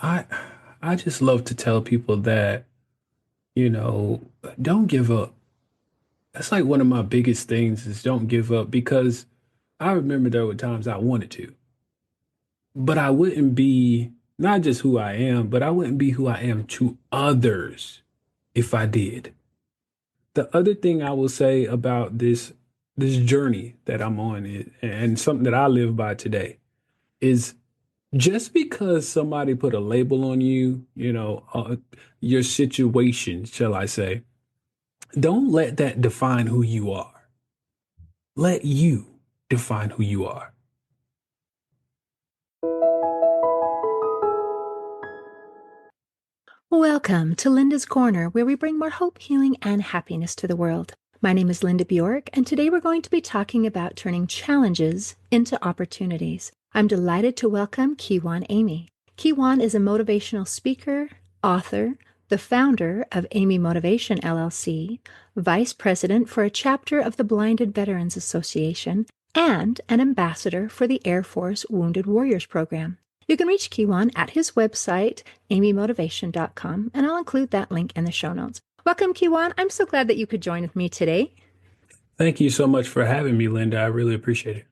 I I just love to tell people that, you know, don't give up. That's like one of my biggest things is don't give up because I remember there were times I wanted to, but I wouldn't be not just who I am, but I wouldn't be who I am to others if I did. The other thing I will say about this journey that I'm on and something that I live by today is just because somebody put a label on you, your situation, shall I say, don't let that define who you are. Let you define who you are. Welcome to Linda's Corner, where we bring more hope, healing, and happiness to the world. My name is Linda Bjork, and today we're going to be talking about turning challenges into opportunities. I'm delighted to welcome Kijuan Amey. Kijuan is a motivational speaker, author, the founder of Amey Motivation LLC, vice president for a chapter of the Blinded Veterans Association, and an ambassador for the Air Force Wounded Warriors Program. You can reach Kijuan at his website, amymotivation.com, and I'll include that link in the show notes. Welcome, Kijuan. I'm so glad that you could join with me today. Thank you so much for having me, Linda. I really appreciate it.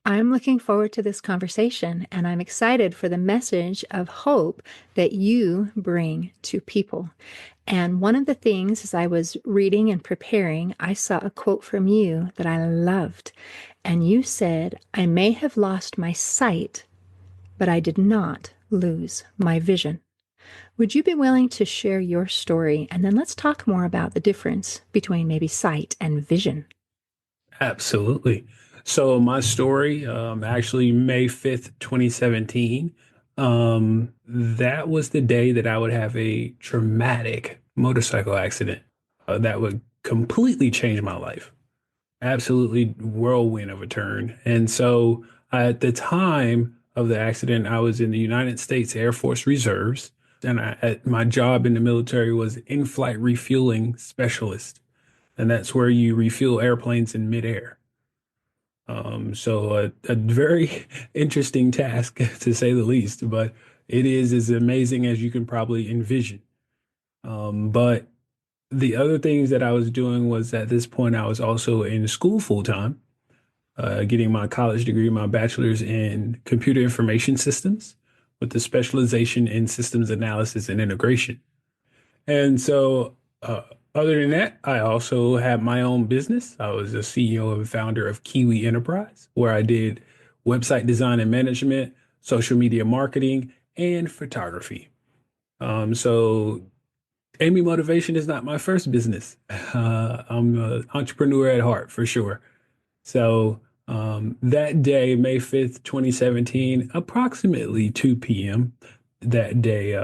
I'm looking forward to this conversation, and I'm excited for the message of hope that you bring to people. And one of the things, as I was reading and preparing, I saw a quote from you that I loved. And you said, "I may have lost my sight, but I did not lose my vision." Would you be willing to share your story? And then let's talk more about the difference between maybe sight and vision. Absolutely. So my story, actually May 5th, 2017, that was the day that I would have a traumatic motorcycle accident, that would completely change my life. Absolutely whirlwind of a turn. And so at the time of the accident, I was in the United States Air Force Reserves, and my job in the military was in-flight refueling specialist. And that's where you refuel airplanes in midair. So a very interesting task to say the least, but it is as amazing as you can probably envision. But the other things that I was doing was at this point, I was also in school full time, getting my college degree, my bachelor's in computer information systems with the specialization in systems analysis and integration. And so, other than that, I also had my own business. I was a CEO and founder of Kiwi Enterprise, where I did website design and management, social media marketing, and photography. So Amy Motivation is not my first business. I'm an entrepreneur at heart for sure. So that day, May 5th, 2017, approximately 2 p.m. that day,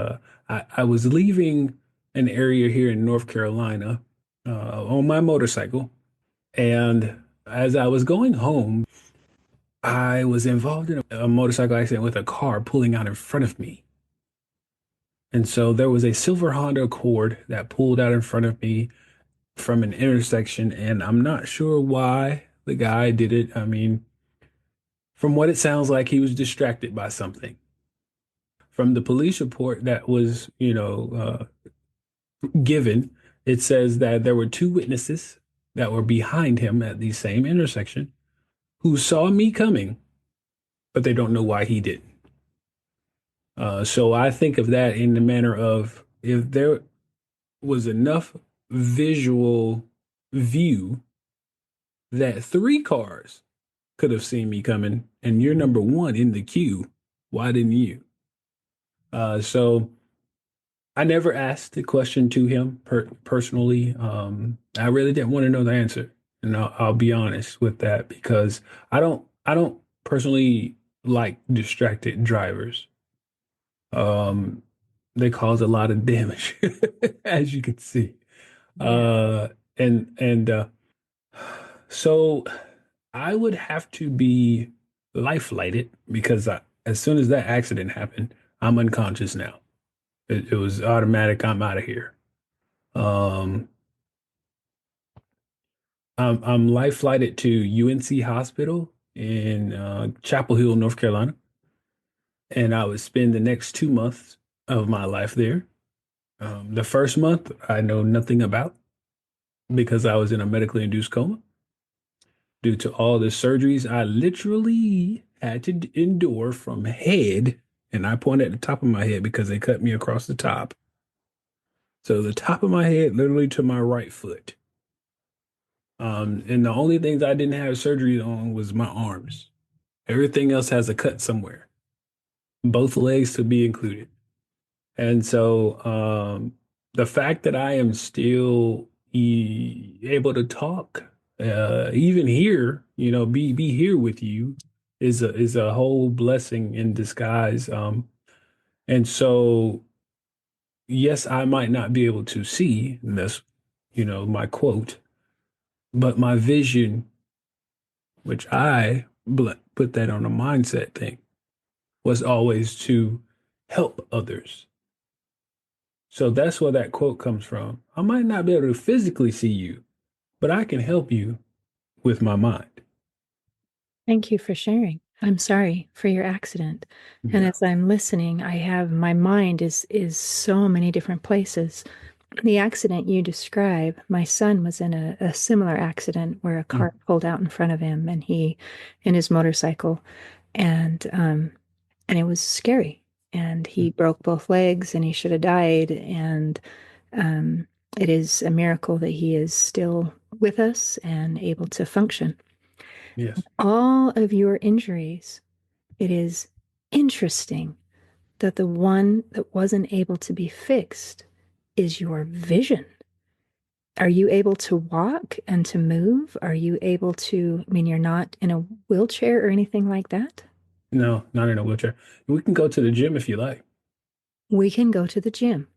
I was leaving an area here in North Carolina on my motorcycle. And as I was going home, I was involved in a motorcycle accident with a car pulling out in front of me. And so there was a silver Honda Accord that pulled out in front of me from an intersection, and I'm not sure why the guy did it. I mean, from what it sounds like, he was distracted by something. From the police report that was, given, it says that there were two witnesses that were behind him at the same intersection who saw me coming, but they don't know why he didn't. So I think of that in the manner of if there was enough visual view that three cars could have seen me coming, and you're number one in the queue, why didn't you? So I never asked the question to him personally. I really didn't want to know the answer, and I'll be honest with that because I don't personally like distracted drivers. Um, they cause a lot of damage, as you can see. Yeah. Uh, and so I would have to be life flighted because as soon as that accident happened, I'm unconscious now. It was automatic. I'm out of here. Um, I'm life flighted to UNC Hospital in Chapel Hill, North Carolina, and I would spend the next 2 months. of my life there. The first month I know nothing about because I was in a medically induced coma due to all the surgeries I literally had to endure from head, and I point at the top of my head because they cut me across the top. So the top of my head, literally to my right foot. And the only things I didn't have surgery on was my arms. Everything else has a cut somewhere, both legs to be included. And so the fact that I am still able to talk, even here, be here with you is a whole blessing in disguise. And so yes, I might not be able to see, and that's, my quote, but my vision, which put that on a mindset thing, was always to help others. So that's where that quote comes from. I might not be able to physically see you, but I can help you with my mind. Thank you for sharing. I'm sorry for your accident. And Yeah. as I'm listening, I have my mind is so many different places. The accident you describe, my son was in a similar accident where a car Mm, pulled out in front of him and he in his motorcycle and it was scary. And he mm. broke both legs and he should have died. And um, it is a miracle that he is still with us and able to function. Yes. All of your injuries, it is interesting that the one that wasn't able to be fixed is your vision. Are you able to walk and to move? Are you able to, I mean, you're not in a wheelchair or anything like that? No, not in a wheelchair. We can go to the gym if you like. We can go to the gym.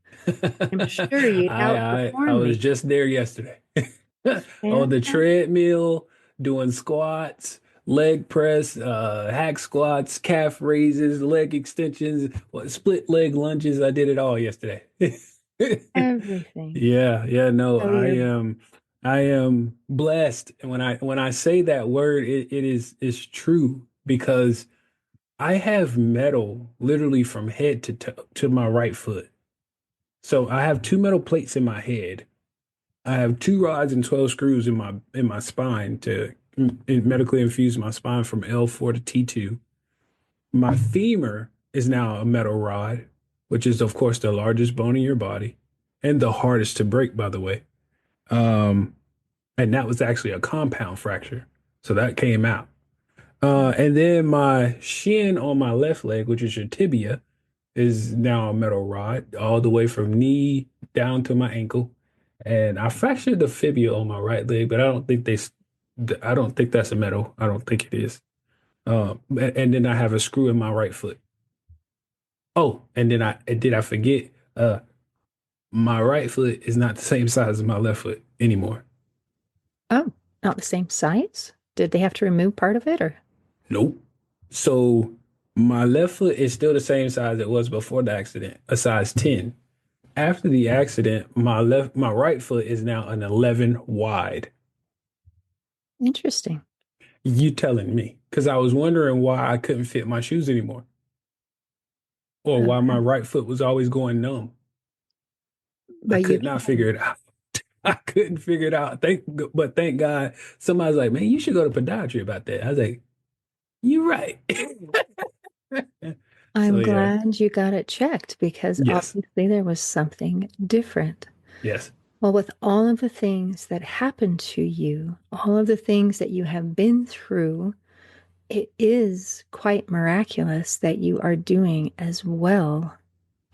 I'm sure you'd I outperform was me. just there yesterday. On the Fantastic. treadmill, doing squats, leg press, hack squats, calf raises, leg extensions, split leg lunges. I did it all yesterday. Everything. Yeah, yeah, no, So you're, I am blessed. And when I say that word, it is true because I have metal literally from head to my right foot. So I have two metal plates in my head. I have two rods and 12 screws in my spine to medically infuse my spine from L4 to T2. My femur is now a metal rod, which is of course the largest bone in your body and the hardest to break, by the way. Um, and that was actually a compound fracture. So that came out. And then my shin on my left leg, which is your tibia, is now a metal rod all the way from knee down to my ankle. And I fractured the fibula on my right leg, but I don't think that's a metal. I don't think it is. And then I have a screw in my right foot. Oh, and then I forget? My right foot is not the same size as my left foot anymore. oh, not the same size? Did they have to remove part of it or? Nope. So my left foot is still the same size it was before the accident, a size 10. After the accident, my right foot is now an 11 wide. Interesting. You telling me? Because I was wondering why I couldn't fit my shoes anymore, or why my right foot was always going numb. I But you could not figure can, it out. I couldn't figure it out. But thank God, somebody's like, "Man, you should go to podiatry about that." I was like, "You're right." So I'm yeah, glad you got it checked because yes, obviously there was something different. yes. Well, with all of the things that happened to you, all of the things that you have been through, it is quite miraculous that you are doing as well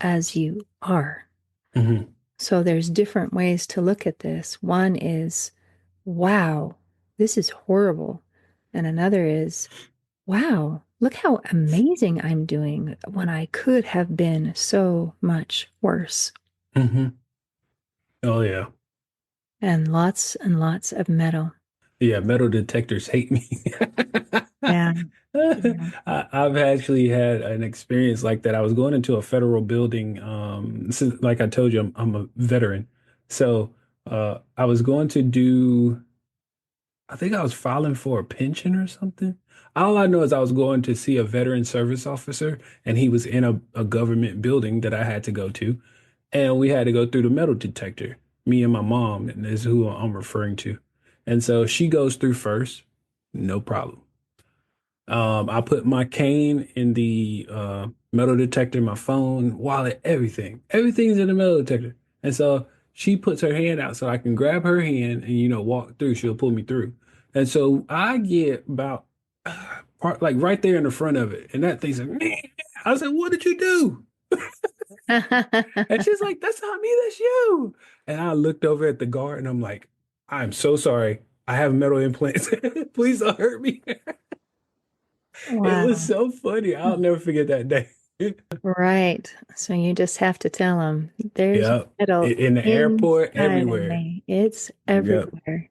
as you are. Hmm. So there's different ways to look at this. One is, wow, this is horrible. And another is, wow, look how amazing I'm doing when I could have been so much worse. Hmm. Oh yeah, And lots of metal. yeah. Metal detectors hate me. Yeah. Yeah. I've actually had an experience like that. I was going into a federal building. Like I told you, I'm a veteran. So I was going to do I think I was filing for a pension or something. All I know is I was going to see a veteran service officer, and he was in a government building that I had to go to, and we had to go through the metal detector. Me and my mom, and this is who I'm referring to. And so she goes through first, no problem. I put my cane in the metal detector, my phone, wallet, everything. Everything's in the metal detector. And so she puts her hand out so I can grab her hand and, walk through. She'll pull me through. And so I get about like right there in the front of it. And that thing's like, man. I said, what did you do? And she's like, that's not me, that's you. And I looked over at the guard and I'm like, I'm so sorry. I have metal implants. Please don't hurt me. It was Wow. so funny. I'll never forget that day. Right. So you just have to tell them there's Yeah. metal In the airport, inside of everywhere. me. It's Yep. everywhere.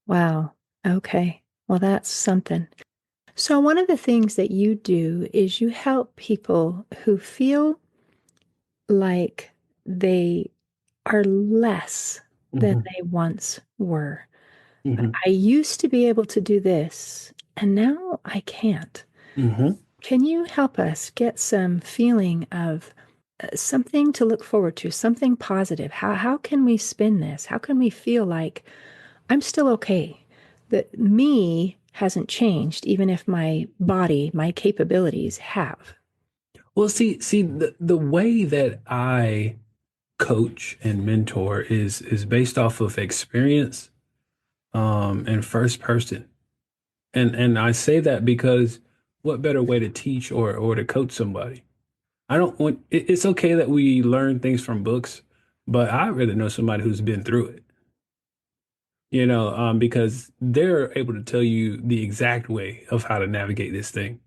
Wow. Okay. Well, that's something. So, one of the things that you do is you help people who feel like they are less than Hmm. they once were. Hmm. I used to be able to do this, and now I can't. Hmm. Can you help us get some feeling of something to look forward to, something positive? How can we spin this? How can we feel like I'm still okay? That me hasn't changed, even if my body, my capabilities have. Well, see, the way that I coach and mentor is based off of experience, and first person. And I say that because what better way to teach or to coach somebody? I don't want it's okay that we learn things from books, but I rather know somebody who's been through it. Because they're able to tell you the exact way of how to navigate this thing.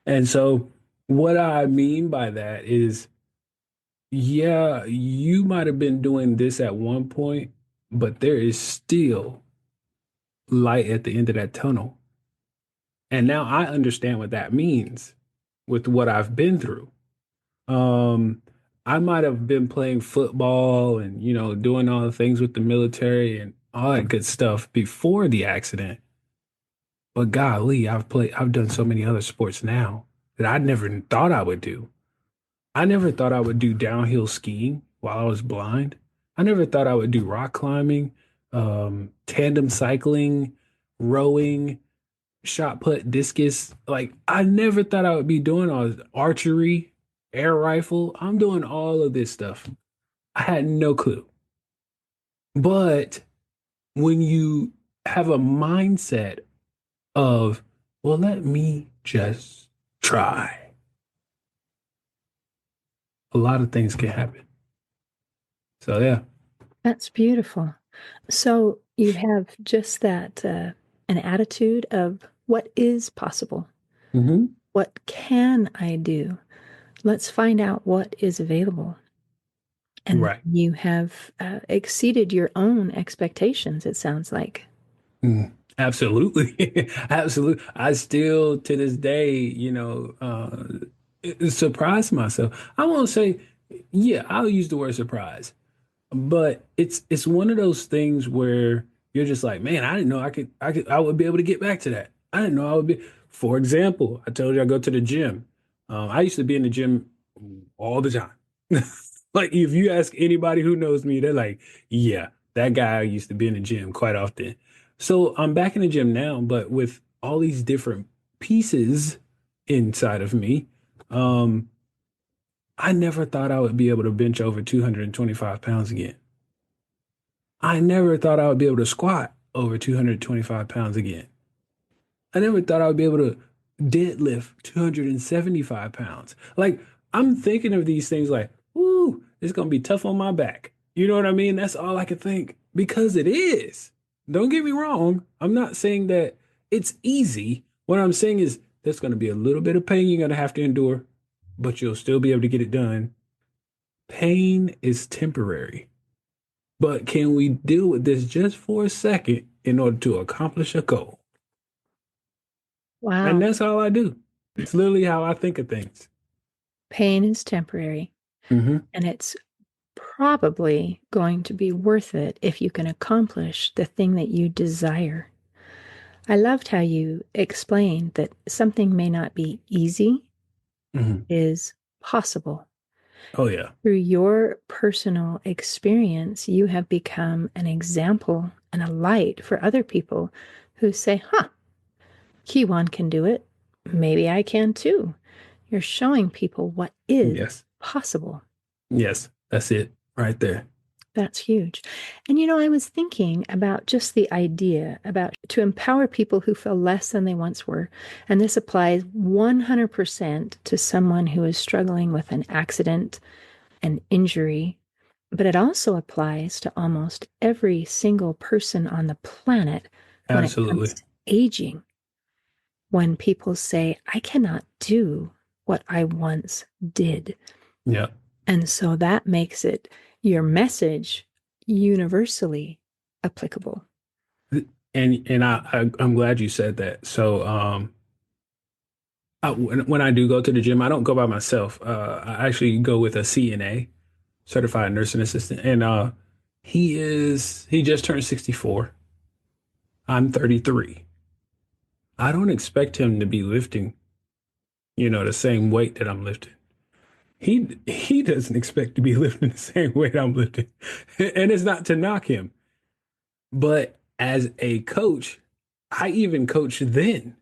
And so, what I mean by that is, yeah, you might have been doing this at one point, but there is still light at the end of that tunnel. And now I understand what that means with what I've been through. Um, I might have been playing football and, doing all the things with the military and all that good stuff before the accident. But golly, I've done so many other sports now that I never thought I would do. I never thought I would do downhill skiing while I was blind. I never thought I would do rock climbing, tandem cycling, rowing, shot put, discus. Like I never thought I would be doing all this archery, air rifle. I'm doing all of this stuff. I had no clue. But when you have a mindset of, well, let me just try. A lot of things can happen. So yeah. That's beautiful. So you have just that an attitude of what is possible. Hmm. What can I do? Let's find out what is available. And Right. you have exceeded your own expectations, it sounds like. Mm. Absolutely. Absolutely. I still to this day, surprise myself. I won't say, yeah, I'll use the word surprise. But it's one of those things where you're just like, man, I didn't know I would be able to get back to that. I didn't know I would be. For example, I told you I go to the gym. I used to be in the gym all the time. Like if you ask anybody who knows me, they're like, yeah, that guy used to be in the gym quite often. So I'm back in the gym now, but with all these different pieces inside of me, um, I never thought I would be able to bench over 225 pounds again. I never thought I would be able to squat over 225 pounds again. I never thought I would be able to deadlift 275 pounds. Like, I'm thinking of these things like, ooh, it's going to be tough on my back. You know what I mean? That's all I could think because it is. Don't get me wrong. I'm not saying that it's easy. What I'm saying is there's going to be a little bit of pain you're going to have to endure, but you'll still be able to get it done. Pain is temporary. But can we deal with this just for a second in order to accomplish a goal? And Wow. that's all I do. It's literally how I think of things. Pain is temporary Hmm. and it's probably going to be worth it if you can accomplish the thing that you desire. I loved how you explained that something may not be easy, Hmm. is possible. Oh yeah. Through your personal experience, you have become an example and a light for other people who say, huh, Kiwan can do it. Maybe I can too. You're showing people what is Yes. possible. Yes. That's it right there. That's huge. And I was thinking about just the idea about to empower people who feel less than they once were. And this applies 100% to someone who is struggling with an accident, an injury, but it also applies to almost every single person on the planet when it comes Absolutely. to aging. When people say, I cannot do what I once did. Yeah. And so that makes it your message universally applicable. I'm glad you said that. So when I do go to the gym, I don't go by myself. I actually go with a CNA, certified nursing assistant, and he just turned 64. I'm 33. I don't expect him to be lifting, the same weight that I'm lifting. He doesn't expect to be lifting the same weight I'm lifting. And it's not to knock him, but as a coach, I even coach then.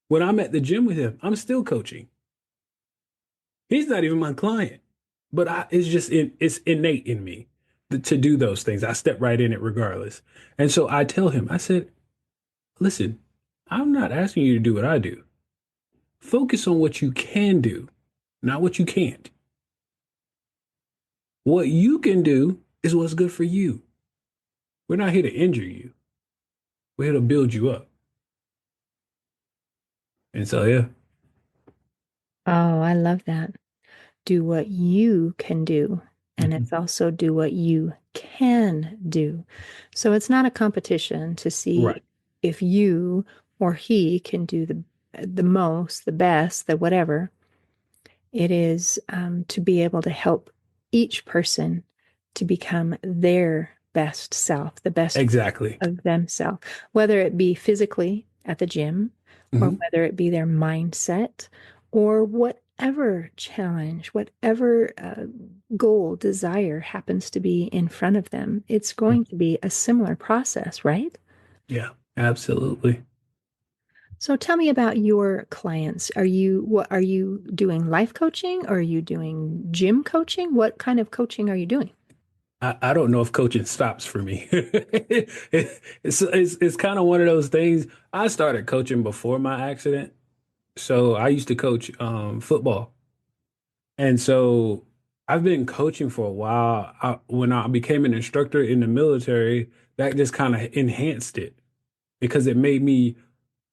When I'm at the gym with him, I'm still coaching. He's not even my client, but it's innate in me to do those things. I step right in it regardless. And so I tell him, I said, listen, I'm not asking you to do what I do. Focus on what you can do, not what you can't. What you can do is what's good for you. We're not here to injure you. We're here to build you up. And so, yeah. Oh, I love that. Do what you can do. And Mhm. it's also do what you can do. So it's not a competition to see Right. if you or he can do the most, the best, the whatever. It is to be able to help each person to become their best self, the best Exactly. of themselves, whether it be physically at the gym or Hmm. whether it be their mindset or whatever challenge, whatever goal, desire happens to be in front of them. It's going to be a similar process, right? Yeah, absolutely. So tell me about your clients. Are you doing life coaching? Or are you doing gym coaching? What kind of coaching are you doing? I don't know if coaching stops for me. It's kind of one of those things. I started coaching before my accident. So I used to coach football. And so I've been coaching for a while. When I became an instructor in the military, that just kind of enhanced it because it made me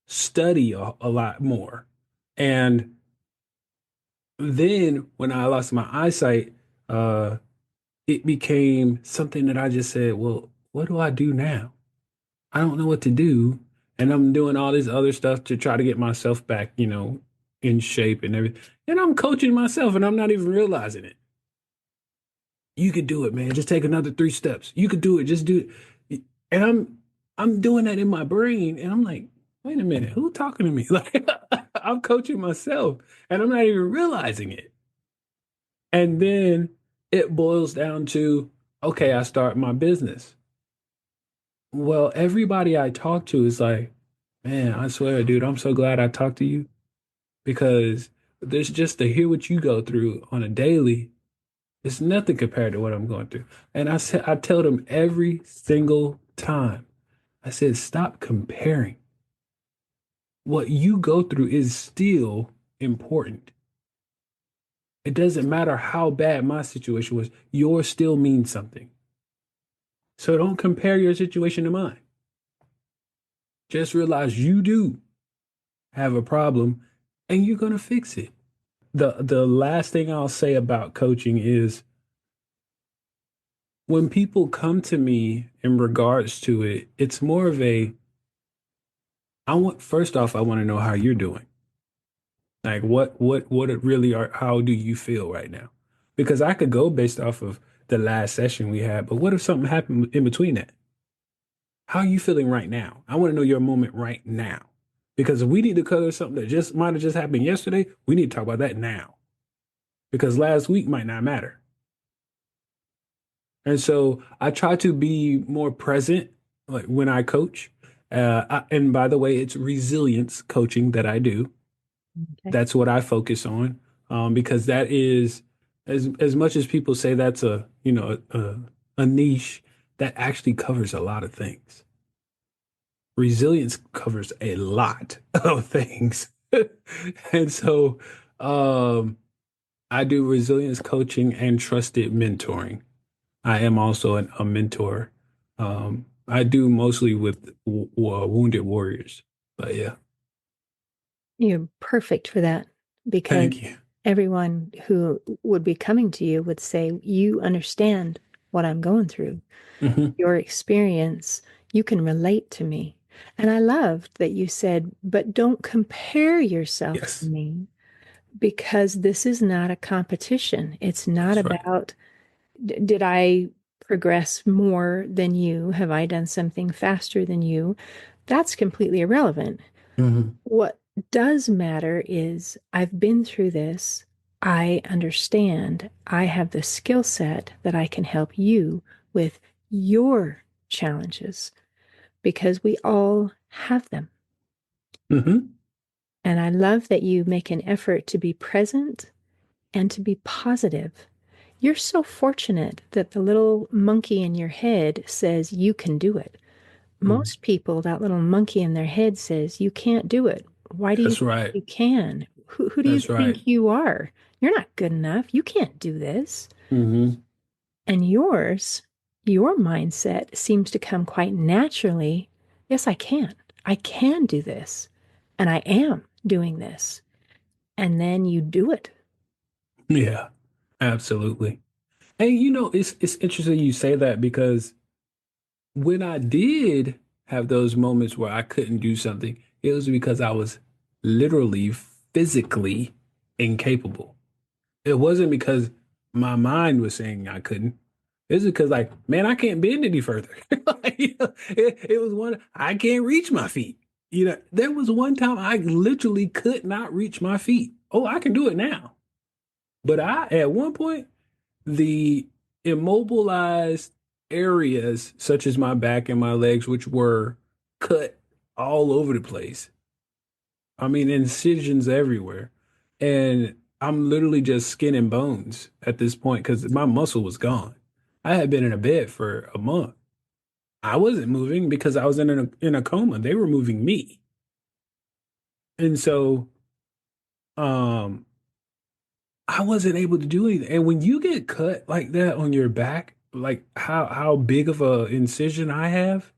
study a lot more. And then when I lost my eyesight, uh, it became something that I just said, well, what do I do now? I don't know what to do. And I'm doing all this other stuff to try to get myself back, in shape and everything. And I'm coaching myself and I'm not even realizing it. You could do it, man. Just take another 3 steps. You could do it. Just do it. And I'm doing that in my brain. And I'm like, wait a minute, who talking to me? Like I'm coaching myself and I'm not even realizing it. And then it boils down to, okay, I start my business. Well, everybody I talk to is like, man, I swear, dude, I'm so glad I talked to you because there's just to hear what you go through on a daily, it's nothing compared to what I'm going through. And I tell them every single time, I said, stop comparing. What you go through is still important. It doesn't matter how bad my situation was, yours still means something. So don't compare your situation to mine. Just realize you do have a problem and you're going to fix it. The last thing I'll say about coaching is when people come to me in regards to it, it's more of first off, I want to know how you're doing. Like what it really are, how do you feel right now? Because I could go based off of the last session we had, but what if something happened in between that? How are you feeling right now? I want to know your moment right now. Because if we need to cover something that just might have just happened yesterday, we need to talk about that now. Because last week might not matter. And so I try to be more present like when I coach. And by the way, it's resilience coaching that I do. Okay. That's what I focus on, because that is as much as people say that's a niche that actually covers a lot of things. Resilience covers a lot of things, and so um, I do resilience coaching and trusted mentoring. I am also a mentor. I do mostly with wounded warriors, but yeah, You're perfect for that because thank you. everyone who would be coming to you would say, you understand what I'm going through. Hmm. Your experience, you can relate to me. And I loved that you said, but don't compare yourself to Yes, me because this is not a competition. It's not that's right. about, did I progress more than you? Have I done something faster than you? That's completely irrelevant. Hmm. What does matter is I've been through this. I understand. I have the skill set that I can help you with your challenges because we all have them. Hmm. And I love that you make an effort to be present and to be positive. You're so fortunate that the little monkey in your head says you can do it. Hmm. Most people, that little monkey in their head says, you can't do it. Why do you That's think right. you can? Who do you That's right. think you are? You're not good enough. You can't do this. Hmm. And yours, your mindset seems to come quite naturally. Yes, I can. I can do this. And I am doing this. And then you do it. Yeah, absolutely. And it's interesting you say that because when I did have those moments where I couldn't do something, it was because I was literally physically incapable. It wasn't because my mind was saying I couldn't. It was because like, man, I can't bend any further. Like, it was one, I can't reach my feet. There was one time I literally could not reach my feet. Oh, I can do it now. But at one point, the immobilized areas, such as my back and my legs, which were cut all over the place. I mean, incisions everywhere. And I'm literally just skin and bones at this point because my muscle was gone. I had been in a bed for a month. I wasn't moving because I was in a coma. They were moving me. And so um I wasn't able to do anything. And when you get cut like that on your back, like how big of a incision I have,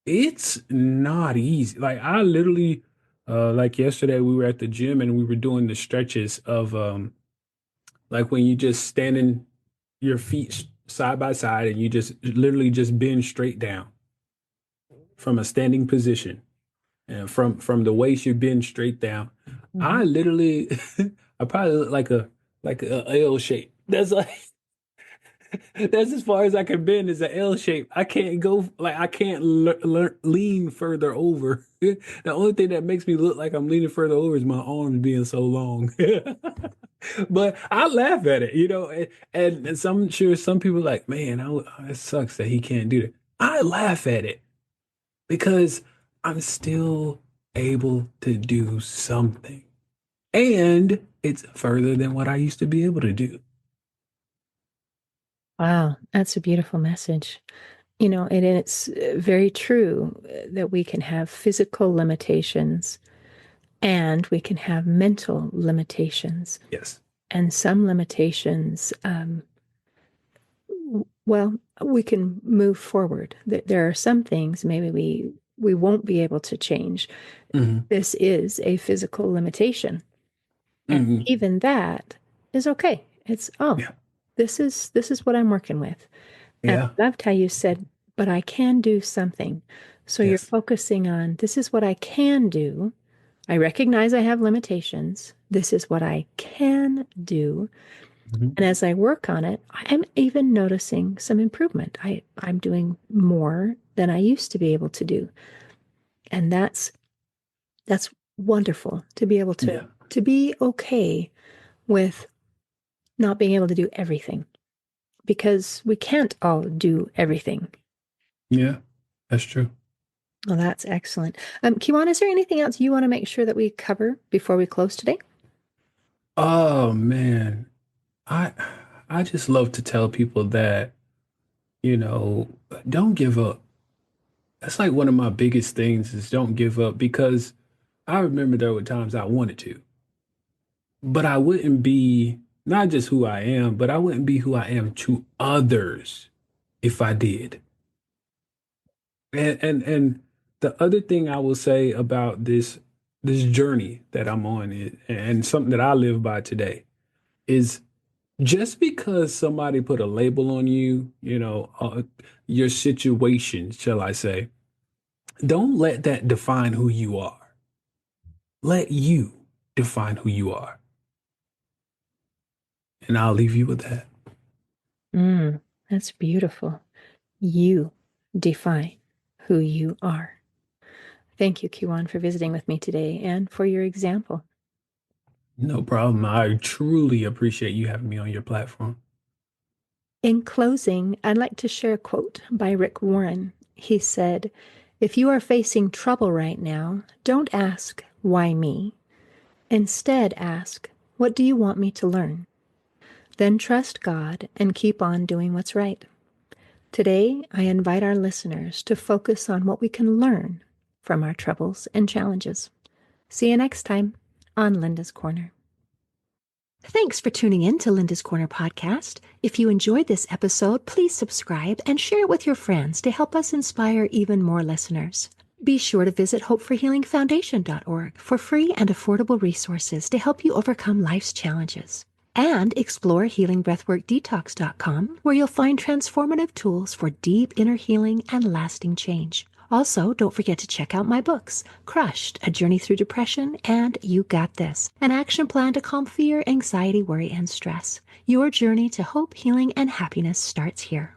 it's not easy. Like I literally like yesterday we were at the gym and we were doing the stretches of like when you just standing your feet side by side and you just literally just bend straight down from a standing position and from the waist you bend straight down. I Mhm. literally I probably look like a L shape. That's like that's as far as I can bend is an L shape. I can't go like I can't lean further over. The only thing that makes me look like I'm leaning further over is my arms being so long. But I laugh at it, and some sure some people are like, man, it sucks that he can't do that. I laugh at it because I'm still able to do something, and it's further than what I used to be able to do. Wow, that's a beautiful message. And it's very true that we can have physical limitations and we can have mental limitations. Yes. And some limitations, well, we can move forward. There are some things maybe we won't be able to change. Hmm. This is a physical limitation, and Hmm. even that is okay. It's, oh, Yeah. this is what I'm working with. And Yeah. I loved how you said, but I can do something. So you're Yes. focusing on this is what I can do. I recognize I have limitations. This is what I can do. Mhm. And as I work on it, I'm even noticing some improvement. I'm doing more than I used to be able to do. And that's wonderful to be able Yeah. to be okay with not being able to do everything because we can't all do everything. Yeah. That's true. Well, that's excellent. Kiwan, is there anything else you want to make sure that we cover before we close today? Oh man. I I just love to tell people that, you know, don't give up. That's like one of my biggest things is don't give up because I remember there were times I wanted to, but I wouldn't be not just who I am, but I wouldn't be who I am to others if I did. And the other thing I will say about this journey that I'm on and something that I live by today is just because somebody put a label on you, your situation, shall I say, don't let that define who you are. Let you define who you are. And I'll leave you with that. Mm, that's beautiful. You define who you are. Thank you, Kiwan, for visiting with me today and for your example. No problem. I truly appreciate you having me on your platform. In closing, I'd like to share a quote by Rick Warren. He said, "If you are facing trouble right now, don't ask, why me? Instead, ask, what do you want me to learn? Then trust God and keep on doing what's right." Today, I invite our listeners to focus on what we can learn from our troubles and challenges. See you next time on Linda's Corner. Thanks for tuning in to Linda's Corner podcast. If you enjoyed this episode, please subscribe and share it with your friends to help us inspire even more listeners. Be sure to visit hopeforhealingfoundation.org for free and affordable resources to help you overcome life's challenges. And explore healingbreathworkdetox.com, where you'll find transformative tools for deep inner healing and lasting change. Also, don't forget to check out my books, Crushed, A Journey Through Depression, and You Got This, an action plan to calm fear, anxiety, worry, and stress. Your journey to hope, healing, and happiness starts here.